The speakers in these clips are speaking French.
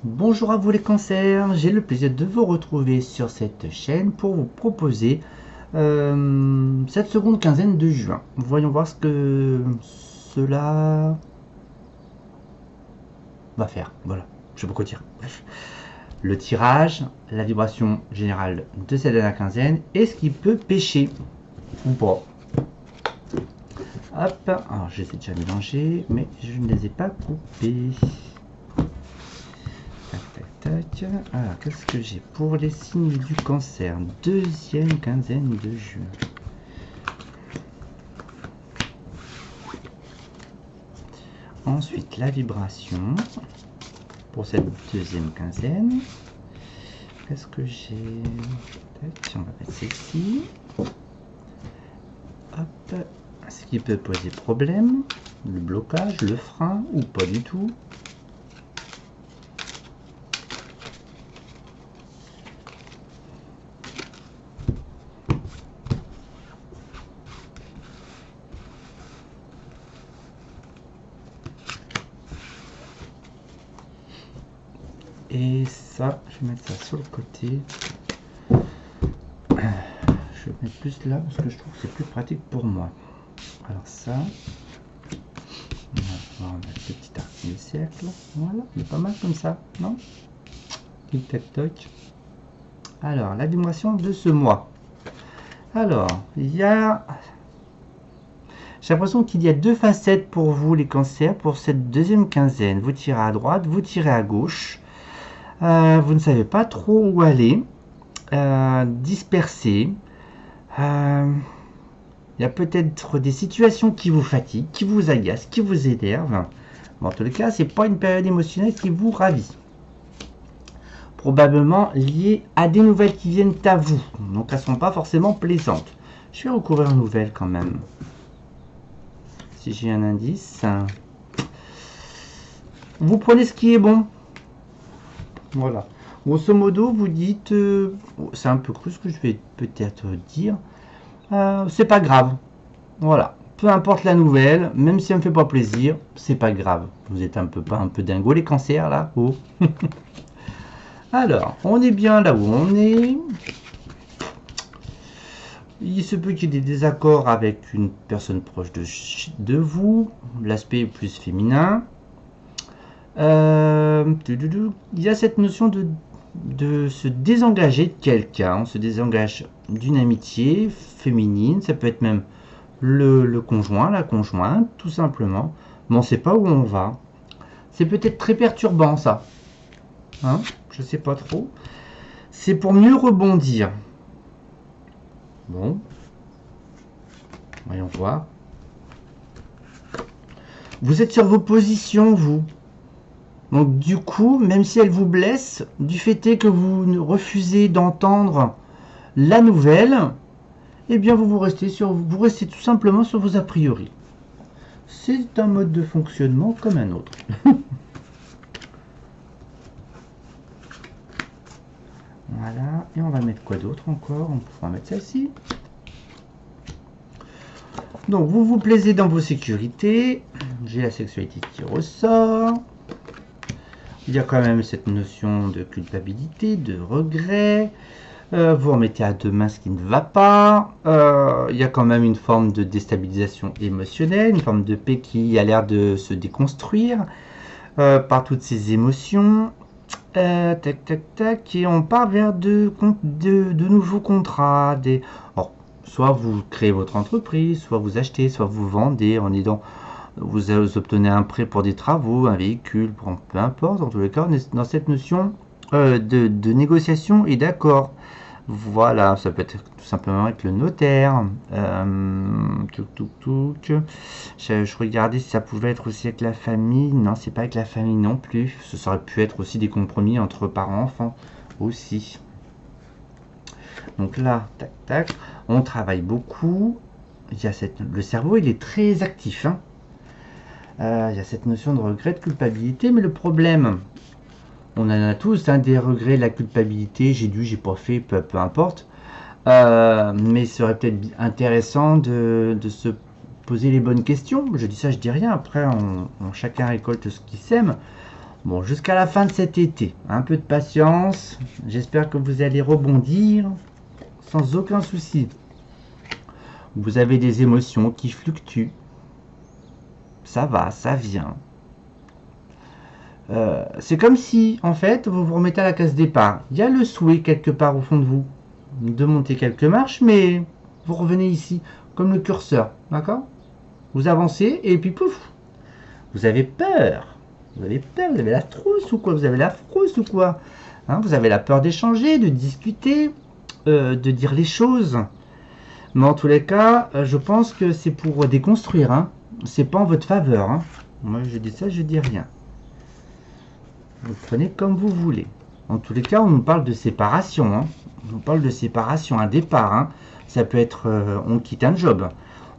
Bonjour à vous les cancers, j'ai le plaisir de vous retrouver sur cette chaîne pour vous proposer cette seconde quinzaine de juin. Voyons voir ce que cela va faire. Voilà, je sais pas quoi dire. Bref, le tirage, la vibration générale de cette dernière quinzaine et ce qui peut pêcher ou pas. Hop, alors je les ai déjà mélangés, mais je ne les ai pas coupés. Tac. Alors, qu'est-ce que j'ai pour les signes du cancer? Deuxième quinzaine de juin. Ensuite, la vibration pour cette deuxième quinzaine. Qu'est-ce que j'ai? On va mettre celle-ci. Hop. Ce qui peut poser problème, le blocage, le frein ou pas du tout. Et ça, je vais mettre ça sur le côté. Je vais mettre plus là parce que je trouve que c'est plus pratique pour moi. Alors ça, on va mettre le petit arc de cercle. Voilà, il est pas mal comme ça, non? Tic tac toc. Alors, la vibration de ce mois. Alors, il y a... J'ai l'impression qu'il y a deux facettes pour vous les cancers pour cette deuxième quinzaine. Vous tirez à droite, vous tirez à gauche. Vous ne savez pas trop où aller. Dispersé. Il y a peut-être des situations qui vous fatiguent, qui vous agacent, qui vous énervent. Bon, en tous les cas, c'est pas une période émotionnelle qui vous ravit. Probablement liées à des nouvelles qui viennent à vous. Donc elles ne sont pas forcément plaisantes. Je vais recouvrir une nouvelle quand même. Si j'ai un indice. Vous prenez ce qui est bon. Voilà. Grosso modo, vous dites... c'est un peu cru ce que je vais peut-être dire. C'est pas grave. Voilà. Peu importe la nouvelle, même si elle me fait pas plaisir, c'est pas grave. Vous êtes un peu dingo les cancers là. Oh. Alors, on est bien là où on est. Il se peut qu'il y ait des désaccords avec une personne proche de vous. L'aspect est plus féminin. Il y a cette notion de se désengager de quelqu'un. On se désengage d'une amitié féminine. Ça peut être même le conjoint, la conjointe, tout simplement. Mais on ne sait pas où on va. C'est peut-être très perturbant ça. Hein, je sais pas trop. C'est pour mieux rebondir. Bon. Voyons voir. Vous êtes sur vos positions, vous. Donc du coup, même si elle vous blesse, du fait est que vous refusez d'entendre la nouvelle, eh bien vous restez tout simplement sur vos a priori. C'est un mode de fonctionnement comme un autre. Voilà, et on va mettre quoi d'autre encore? On pourra mettre celle-ci. Donc vous vous plaisez dans vos sécurités. J'ai la sexualité qui ressort. Il y a quand même cette notion de culpabilité, de regret. Vous remettez à demain ce qui ne va pas. Il y a quand même une forme de déstabilisation émotionnelle, une forme de paix qui a l'air de se déconstruire par toutes ces émotions. Tac. Et on part vers de nouveaux contrats. Alors, soit vous créez votre entreprise, soit vous achetez, soit vous vendez en aidant. Vous obtenez un prêt pour des travaux, un véhicule, peu importe. En tous les cas, on est dans cette notion de négociation et d'accord. Voilà, ça peut être tout simplement avec le notaire. Je regardais si ça pouvait être aussi avec la famille. Non, c'est pas avec la famille non plus. Ça aurait pu être aussi des compromis entre parents-enfants aussi. Donc là, tac. On travaille beaucoup. Il y a le cerveau, il est très actif. Hein. Il y a cette notion de regret, de culpabilité, mais le problème, on en a tous, hein, des regrets, de la culpabilité, j'ai dû, j'ai pas fait, peu importe. Mais il serait peut-être intéressant de se poser les bonnes questions. Je dis ça, je dis rien. Après, chacun récolte ce qu'il sème. Bon, jusqu'à la fin de cet été, un peu de patience. J'espère que vous allez rebondir sans aucun souci. Vous avez des émotions qui fluctuent. Ça va, ça vient. C'est comme si, en fait, vous vous remettez à la case départ. Il y a le souhait quelque part au fond de vous de monter quelques marches, mais vous revenez ici, comme le curseur, d'accord? Vous avancez et puis pouf, vous avez peur. Vous avez peur, vous avez la trousse ou quoi? Vous avez la frousse ou quoi? Hein, vous avez la peur d'échanger, de discuter, de dire les choses. Mais en tous les cas, je pense que c'est pour déconstruire. Hein. C'est pas en votre faveur. Hein. Moi, je dis ça, je dis rien. Vous prenez comme vous voulez. En tous les cas, on nous parle de séparation. Hein. On nous parle de séparation, un départ. Hein. Ça peut être, on quitte un job.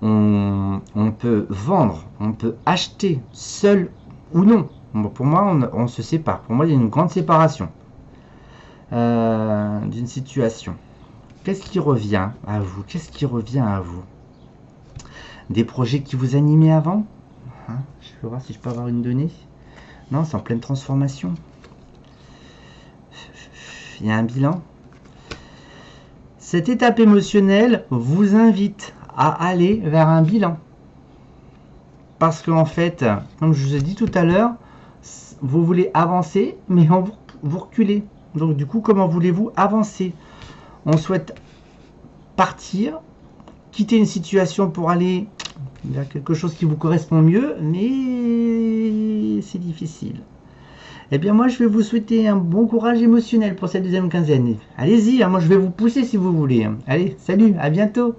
On peut vendre, on peut acheter, seul ou non. Bon, pour moi, on se sépare. Pour moi, il y a une grande séparation d'une situation. Qu'est-ce qui revient à vous? Qu'est-ce qui revient à vous? Des projets qui vous animaient avant? Hein, je vais voir si je peux avoir une donnée. Non, c'est en pleine transformation. Il y a un bilan. Cette étape émotionnelle vous invite à aller vers un bilan. Parce qu'en fait, comme je vous ai dit tout à l'heure, vous voulez avancer, mais vous reculez. Donc du coup, comment voulez-vous avancer? On souhaite partir, quitter une situation pour aller vers quelque chose qui vous correspond mieux, mais c'est difficile. Eh bien moi je vais vous souhaiter un bon courage émotionnel pour cette deuxième quinzaine. Allez-y, hein, moi je vais vous pousser si vous voulez. Allez, salut, à bientôt.